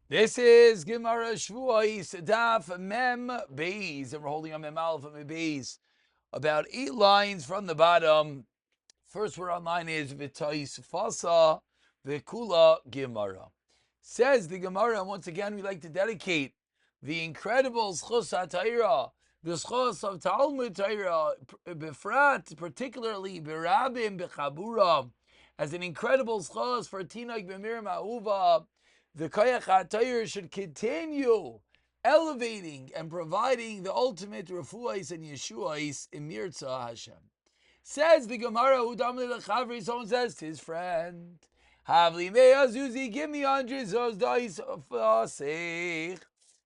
This is Gemara Shavuos Daf Mem Beis, and we're holding on Mem Aleph and Mem Beis. About 8 lines from the bottom. First word on line is V'tais Fasa V'kula Gemara. Says the Gemara, and once again we like to dedicate the incredible Zchus HaTorah, the Zchus of Talmud Torah, Befrat, particularly Berabim Bechabura, as an incredible Zchus for Tinok Mrim Ahuva. The Koyach HaTorah should continue elevating and providing the ultimate refuahs and yeshuahs in Mirza Hashem. Says the Gemara, someone says to his friend, Havli me'azuzi, give me 100 zos dais fasech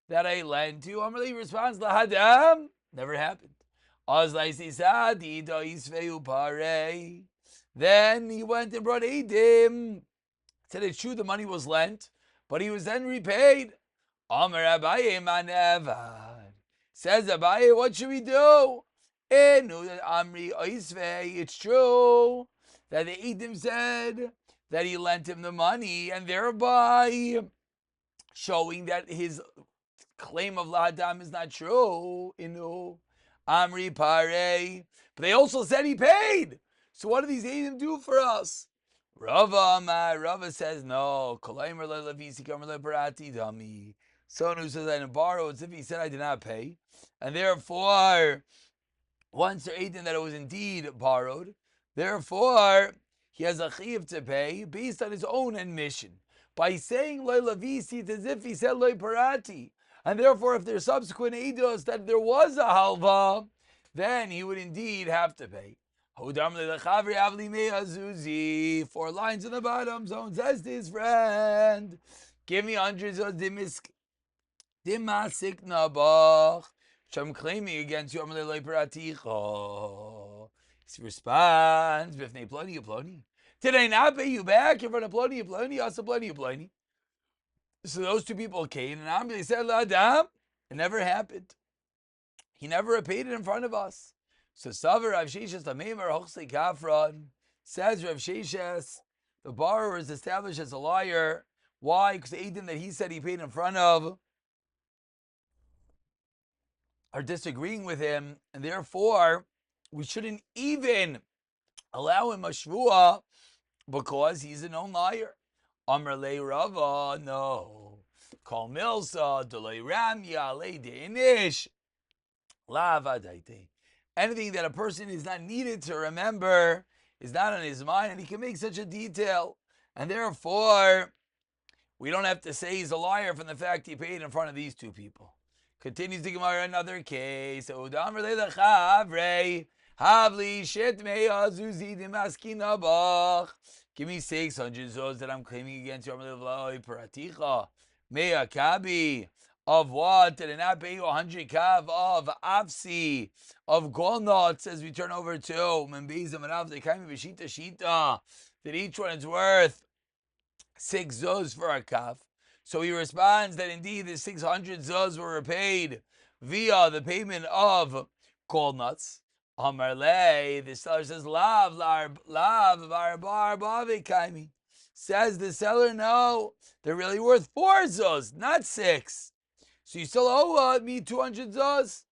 that I lent you. Amarli responds, lahadam, never happened. Then he went and brought Edim. Said it's true the money was lent, but he was then repaid. Amar Abaye manevad. Says Abaye, what should we do? It's true that the Edim said that he lent him the money, and thereby showing that his claim of Lahadam is not true. Amri Pare. But they also said he paid. So what do these Edim do for us? Rava says no. Someone who says I didn't borrow, it's if he said I did not pay, and therefore once they're eaten that it was indeed borrowed, therefore he has a chiyuv to pay based on his own admission. By saying loy lavisi, it's as if he said loy parati, and therefore if there's subsequent eidos that there was a halva, then he would indeed have to pay. 4 lines on the bottom. Someone says to his friend, give me hundreds of dimasik nabach. I'm claiming against you. He responds, did I not pay you back in front of Ploni? Also Ploni. So those two people came, and they said, Ladam, it never happened. He never repaid it in front of us. So Savar Rav Sheshes Tameimar Hochsei Kafron, says Rav Sheshes, the borrower is established as a liar. Why? Because the Eidim that he said he paid in front of are disagreeing with him, and therefore we shouldn't even allow him a shvuah because he's a known liar. Amar le Rava, no. Kol milsa delay ramya le deinish la vadaite. Anything that a person is not needed to remember is not on his mind, and he can make such a detail, and therefore we don't have to say he's a liar from the fact he paid in front of these two people. Continues the Gemara, another case. Give me 600 zos that I'm claiming against you. Mea kabi. Of what? Did I not pay you 100 kav of afsi, of golnuts, as we turn over to Membezim and Av, they kind of shita, that each one is worth 6 zos for a kav. So he responds that indeed the 600 zos were repaid via the payment of golnuts. Amar le, the seller says, lav kaimi. Says the seller, no, they're really worth 4 zos, not 6. So you still owe me 200 zos.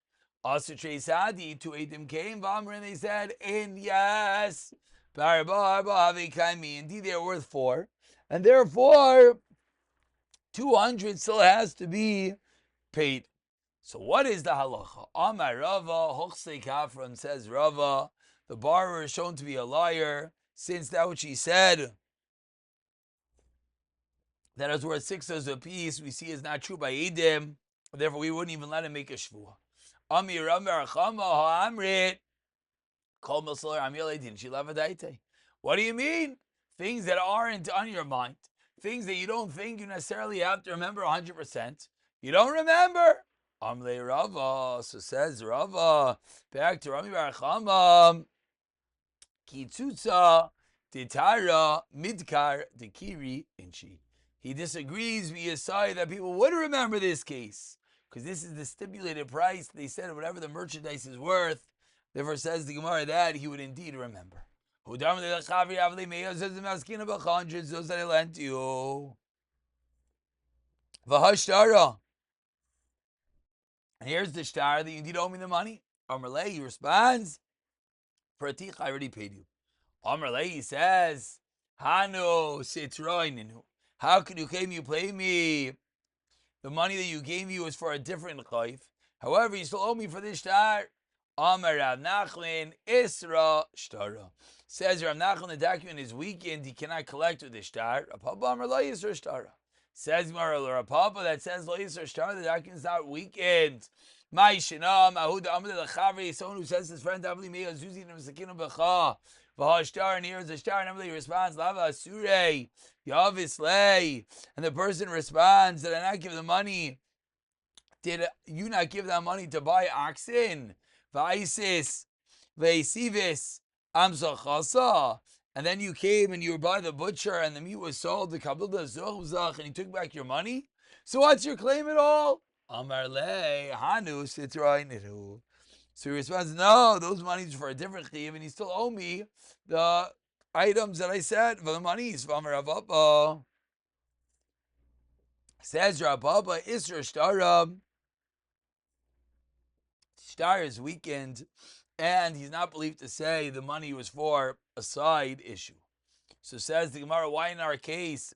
Also, Sadi, 2 Eidim came, and they said, and yes, indeed they are worth 4. And therefore, 200 still has to be paid. So what is the halacha? Amar Rava, Hochsei Kafron, says Rava, the borrower is shown to be a liar, since that which he said, that is worth 6 zos a piece, we see is not true by Eidim. Therefore, we wouldn't even let him make a shvuah. What do you mean? Things that aren't on your mind, things that you don't think you necessarily have to remember 100%. You don't remember. Amle Rava. So says Rava. Back to Rami Bar Chama. Kitzutza ditara midkar dekiri inchi. He disagrees with Yesai that people would remember this case, because this is the stipulated price. They said whatever the merchandise is worth. Therefore, says the Gemara that he would indeed remember. Those that I lent you. V'hashtara. And here's the shtar that you need to owe me the money. Amrlei, he responds, Pratich, I already paid you. Amrlei, he says, Hanu sitroininu. How could you claim you pay me? The money that you gave me was for a different chayf. However, you still owe me for this shtar. Amar Rav Nachman, Isra Shtara. Says Rav Nachman, the document is weakened, he cannot collect with the shtar. Rapapa Amar Lo Yisra Shtara. Says Rapapa that says Lo Yisra Shtara, the document is not weakened. My Shinam, Ahuda Amar Lechavri, someone who says his friend Avli Mea Zuzi Nemsakinu Becha. V'hashtar, and here's the shtar, and Emily responds, Lava Asure, Yavislay. And the person responds, did I not give the money? Did you not give that money to buy oxen? Vaisis, Vaisivis, Amzachasa. And then you came and you were by the butcher and the meat was sold, the Kabilda Zohzach, and he took back your money? So what's your claim at all? Amar Le, Hanu, Sitrainitu. So he responds, no, those monies are for a different chiyuv, and you still owe me the items that I said for the monies. Says Rav Papa, Isra Shtara. Shtar is weakened, and he's not believed to say the money was for a side issue. So says the Gemara, why in our case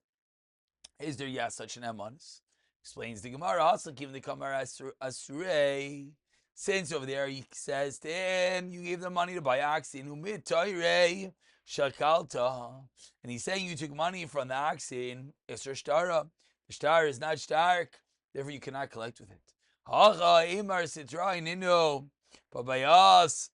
is there such an emanis? Explains the Gemara, Hasakim the Kamar Asurei. Since over there he says to him, you gave them money to buy oxen, umit shakalta, and he's saying you took money from the oxen. Isra Shtara. The shtar is not stark, therefore you cannot collect with it. But by us,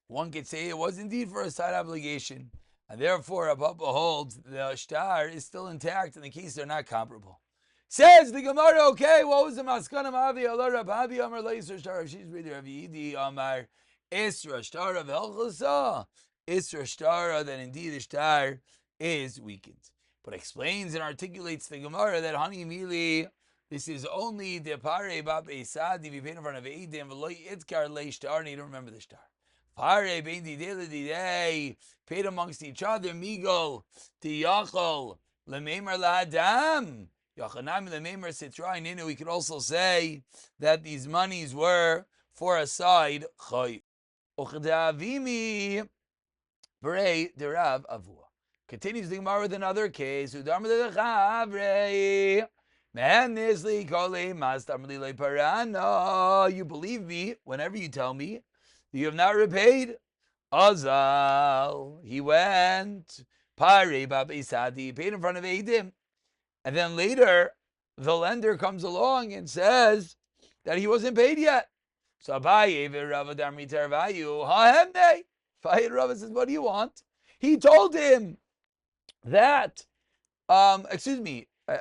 one could say it was indeed for a side obligation, and therefore Abba holds the shtar is still intact in the case they're not comparable. Says the Gemara, okay, what was the maskana Mavi Allah Rabbi Amar Leisur Shtar of She's reader of Yidi Amar Isra Shtar of Elchasa Isra Shtar, that indeed the shtar is weakened. But explains and articulates the Gemara that Hani Mili, this is only the Pare Bab Esadi, we paid in front of Eidim, Veloy Itkar Le Shtar, and you don't remember the shtar. Pare Bein Didei, paid amongst each other, Migol, Tiyachol, Lememar Ladam. We could also say that these monies were for a side chayv. Continues the Gemara with another case. You believe me whenever you tell me that you have not repaid. Azal, he went. Pare bab Isadi, paid in front of Eidim. And then later, the lender comes along and says that he wasn't paid yet. So Abaye Rava Damri Tervayu, Hahemne. Rava says, what do you want? He told him that, I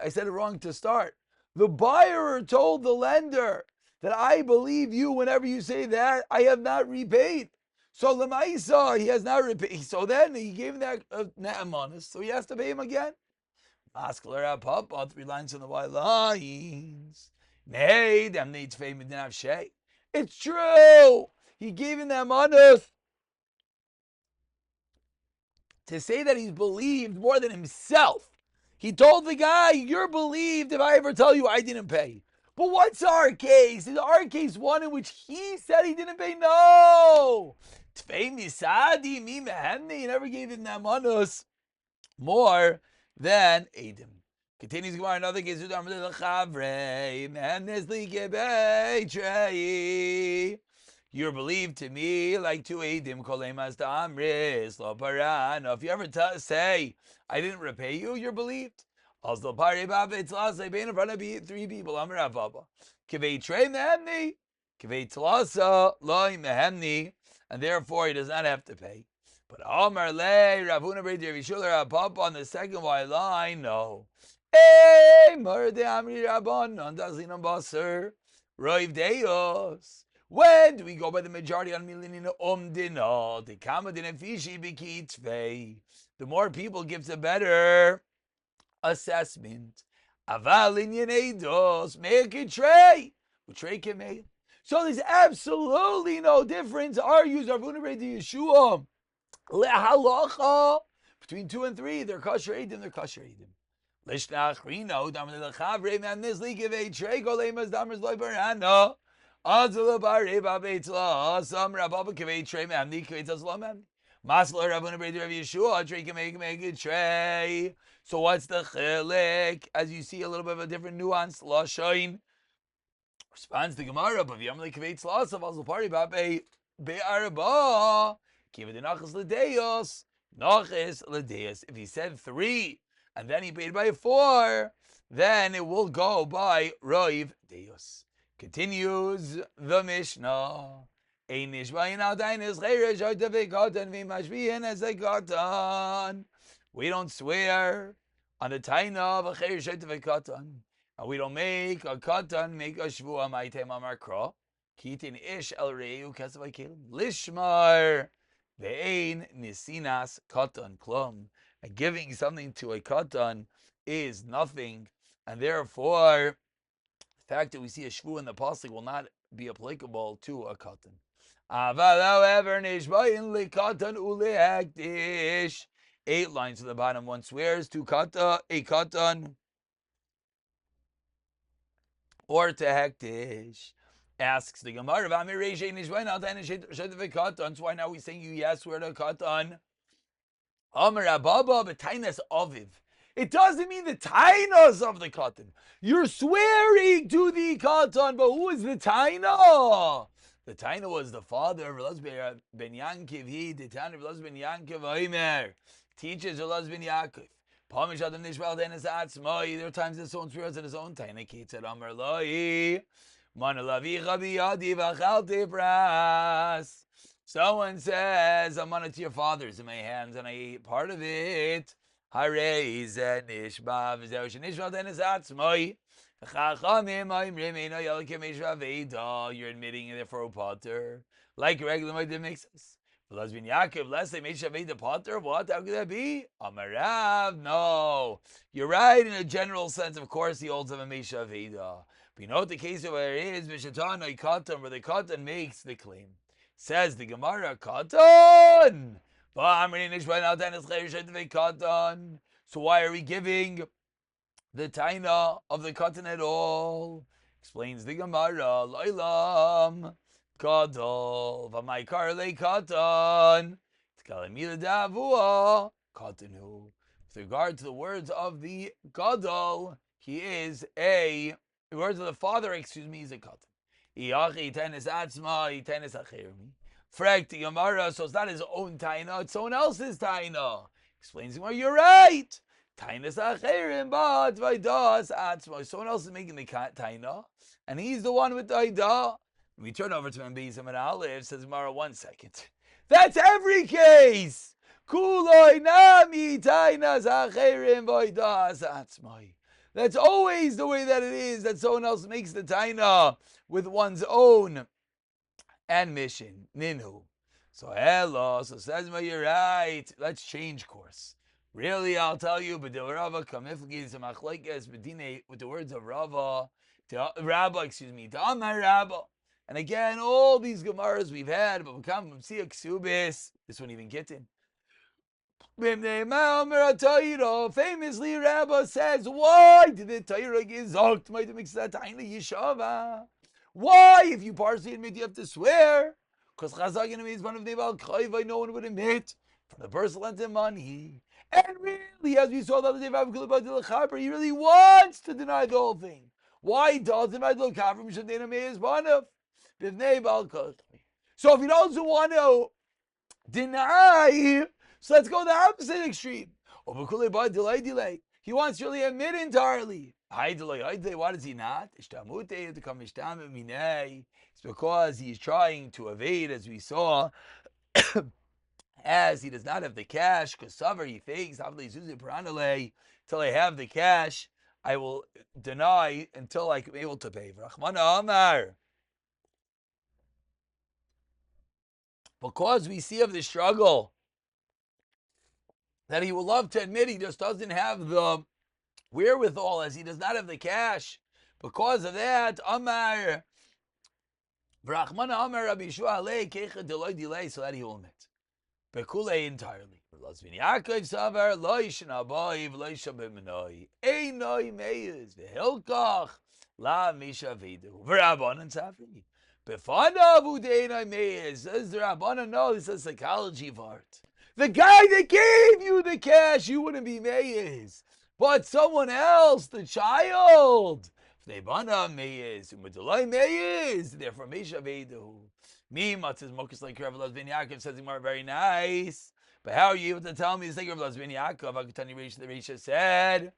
said it wrong to start. The buyer told the lender that I believe you whenever you say that I have not repaid. So Lamaisa, he has not repaid. So then he gave him that na'amanis, so he has to pay him again. Maskler Papa, 3 lines on the white lines. Nay, them needs fame didn't have shay. It's true. He gave him that monus to say that he's believed more than himself. He told the guy, you're believed if I ever tell you I didn't pay. But what's our case? Is our case one in which he said he didn't pay? No. Tfei misadi mi mehemni. He never gave him that monus more than Eidim. Continues Gemara, another case. You're believed to me like 2 Eidim. If you ever say, I didn't repay you, you're believed. Also, in front of 3 people. And therefore he does not have to pay. But Amar Le, Ravuna Brei Dervishuler Apapa on the second white line, no. When do we go by the majority on Milinina Umdina? The Kamadin Fishi Bikitve. The more people gives a better assessment. Avalin Yenedos, make it tray. So there's absolutely no difference. Argues Ravuna Brei Yeshua. Halacha between 2 and 3, they're kosher edim, they're kosher edim. Lishnachrino, Damar Lechavre, Man Nisli, Give a Trego, Lemas, Damars Loibarano, Azula Bareba Betla, some Rababa Kave Trey, Mamni, Kvetas Lomam, Masla Rabuna Breder of Yeshua, Trey can make a tray. So what's the chilik? As you see, a little bit of a different nuance. Lashain responds the Gemara, but Yamli Kveits Las of Azul Babe Be'arba, Kiva the Nachas Ledeos, Nachas Ledeos. If he said 3 and then he paid by 4, then it will go by Roiv Deos. Continues the Mishnah. Ein nishbayin al dainis chayresh oitavei katan v'mashbiyin as a katan. We don't swear on the taina of a chayresh oitavei katan. And we don't make a katan, make a shvua maitem amar kra. Kitin ish el reu kesavai kelim. Lishmar ve'ein nisinas katan klum. And giving something to a katan is nothing. And therefore, the fact that we see a shvu in the pasuk will not be applicable to a katan. However, nishbayin likatan ulehakdish. 8 lines to the bottom. One swears to a katan or to hektish. Asks the Gemara, so why now we saying you yes swear to a katan? Amar Ababa b'tainas aviv. It doesn't mean the tainas of the katan. You're swearing to the katan, but who is the taina? The taina was the father of Elaz ben Yankiv. He, the taina of Elaz ben Yankiv, Oimer, teaches Elaz ben Yaakov. There are times his own swears at his own taina. Kitzad Amar Loi. Manalavicha biyadi v'achalti pras. Someone says, I'm on it to your father's in my hands, and I ate part of it. You're admitting it for a potter. Like regular my makes us. Lesbian Yaakov, lest they made Shaved potter. What? How could that be? Amarav. No. You're right in a general sense. Of course, he holds of a Mesha Veda. But you know what the case of where it is, Mishatana Katan, where the Katan makes the claim. Says the Gemara, Katan. So why are we giving the taina of the katan at all? Explains the Gemara, Lailam Gadol v'maikar le katan t'kalamila davua katanu. With regard to the words of the Gadol, he is the words of the father, he's a katan. Iachi tenis atzma, tenis achermi. Frag the Gemara, so it's not his own taina, it's someone else's taina. Explains the Gemara, you're right. Tainas acherim, but vaidas atzma. Someone else is making the taina, and he's the one with the ida. We turn over to Mbizim and Aleph, says Gemara, 1 second. That's every case. Kuloi nami tainas acherim, vaidas atzma. That's always the way that it is, that someone else makes the taina with one's own admission. Ninu. So hello, so says you're right. Let's change course. Really, I'll tell you, but the Rava kamifgis machlekes bedine with the words of Rava, to Amar Rabba. And again, all these Gemaras we've had, but we come from Siya Ksubis. This one even gets in. Famously, Rabba says, why did the Torah gesagt to mix that taina yeshava? Why, if you partially admit, you have to swear? Because Chazak means one of the Balchayva, no one would admit for the person lent him money. And really, as we saw the other day, he really wants to deny the whole thing. Why doesn't so if he doesn't want to deny, so let's go the opposite extreme. He wants to really admit entirely. Why does he not? It's because he's trying to evade, as we saw, as he does not have the cash. Because he thinks, till I have the cash, I will deny until I'm able to pay. Because we see of the struggle that he would love to admit, he just doesn't have the wherewithal, as he does not have the cash. Because of that, Amar Vrachmana Amar Rabbi Yeshua Alei Kecha Deloi Delay, so that he will admit. Bekule entirely. Lazvin Yaakov Savar Loish Naboiv Loish Abimanoi Einoi Meyes Vehilkach La Misha Vedu V'Rabbanan Safri Befanav Udeinoi Meyes. Says the Rabbanan, no, this is psychology of art. The guy that gave you the cash, you wouldn't be Meyes, but someone else, the child. They bana Meyes, Umudulai Meyes, therefore Misha Vedu. Me matzes mokus like Rav Lazvin Yaakov says more very nice. But how are you able to tell me the thing of Lazvin Yaakov? I could tell you the Risha said,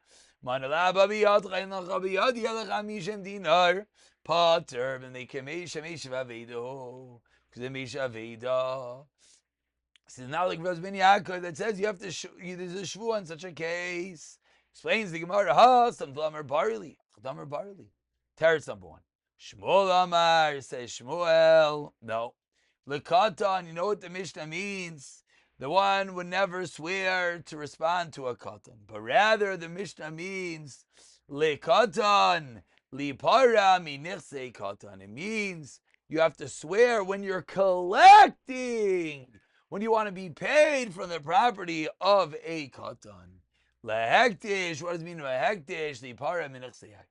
Manala Babiyat Chaynach Babiyat Yalach Amishim Dinar Pater and they came Misha Vedu because the Misha Veda. This is not like Lazvin Yaakov that says you have to there's a shvu on such a case. Explains the Gemara, some Dlamer Barley. Dlamer Barley. Teretz number 1. Shmuel Amar says Shmuel. No. Lekatan, you know what the Mishnah means? The one would never swear to respond to a katan. But rather the Mishnah means Lekatan, Lipara minichse katan. It means you have to swear when you're collecting, when you want to be paid from the property of a katan. Lehektish, what does it mean lehektish? Lipara minichse hektish.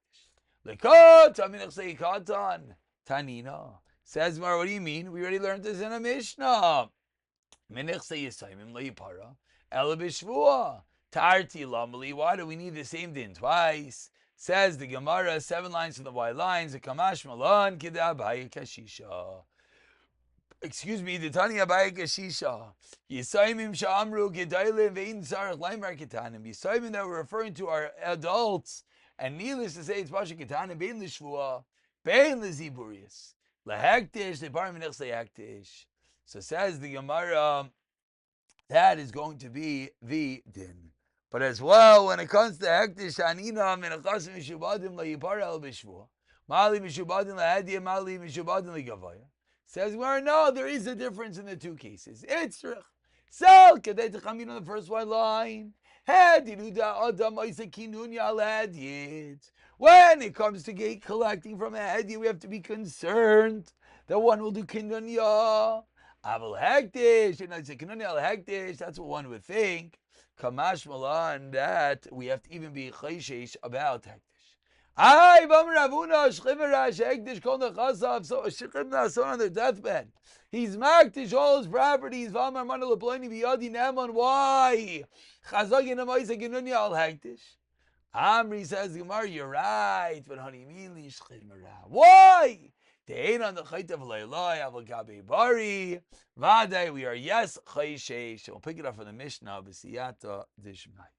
Tanina says, Mar, what do you mean? We already learned this in a Mishnah. Why do we need the same din twice? Says the Gemara, 7 lines from the white lines. Excuse me, the Tani Abaye Kashisha. Yisaimim Shamru Gedaile Vein Sarach Laimar Ketanim. Yisaimim that we're referring to are adults. And needless to say, it's Pasha Ketanim, Bein Lishvua, Bein Liziburius, Lahektish, Leparim Nechse Hektish. So says the Gemara, that is going to be the din. But as well, when it comes to Hektish, Anina, Menachasim Mishubadim, La Yipar El Bishvua, Mali Mishubadim, La Hadia, Mali Mishubadim, La Gavaya. Says, well, no, there is a difference in the two cases. It's Sel, Kedei Techamin on the first white line. When it comes to gate collecting from a hedi, we have to be concerned that one will do kinunya. Aval hektish, and I say kinunya al hektish. That's what one would think. Kamash malan, that we have to even be chayshish about hektish. Ay, vam Ravuna shchiverash hektish kol nechasav. So shchim nason on their deathbed. He's maktish all his properties. V'amar mana leploini biyadi neman. Why? Chazagin amaisa ginunya al hektish. Amri says, Gemara, you're right, but honey, why? They ain't on the chayt of leiloi aval gabe bari. Vaday, we are yes chayshesh. We'll pick it up from the Mishnah b'siyata dishmai.